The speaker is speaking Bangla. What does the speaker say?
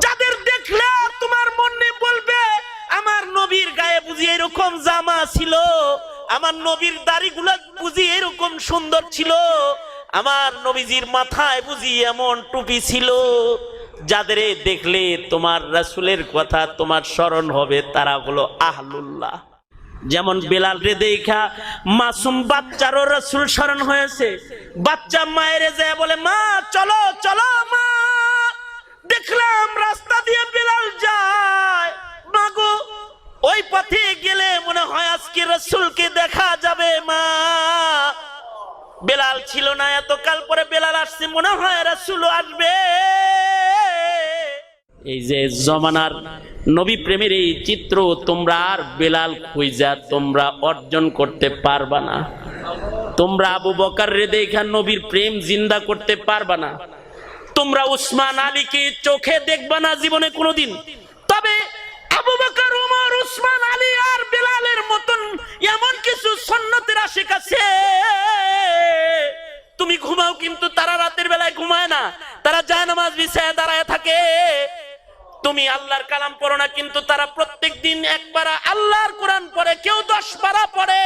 যাদের দেখলে তোমার মনে বলবে আমার নবীর গায়ে বুঝি এরকম জামা ছিল, আমার নবীর দাড়িগুলো বুঝি এরকম সুন্দর ছিল, আমার নবীজির মাথায় বুঝি এমন টুপি ছিল। যাদের দেখলে তোমার রাসূলের কথা তোমার স্মরণ হবে, তারা হলো আহলুল্লাহ। যেমন বেলাল রে দেখা মাসুম বাচ্চারও রাসূল স্মরণ হয়েছে। বাচ্চা মায়ের যায় বলে, মা চলো চলো মা, দেখলাম রাস্তা দিয়ে বেলাল যায়, মাগো ওই পথে গেলে মনে হয় আজকে রাসূলকে দেখা যাবে। মা বেলাল ছিল না, এতকাল পরে বেলাল আসছে, মনে হয় রাসূল আসবে। এই যে জমানার নবী প্রেমের এই চিত্র তোমরা আর বেলাল খুঁজা তোমরা অর্জন করতে পারবা না। তোমরা আবু বকর রে দেখা নবীর প্রেম জিন্দা করতে পারবা না। তোমরা উসমান আলীকে চোখে দেখবা না জীবনে কোনোদিন। তবে আবু বকর, ওমর, উসমান আলী আর বেলালের মতন এমন কিছু সুন্নতের আশিক আছে, তুমি ঘুমাও কিন্তু তারা রাতের বেলায় ঘুমায় না, তারা জায়নামাজ বিছায় দাঁড়ায় থাকে। তুমি আল্লাহর কালাম পড়ো না, কিন্তু তারা প্রত্যেক দিন একবার আল্লাহর কোরআন পড়ে, কেউ 10 পারা পড়ে।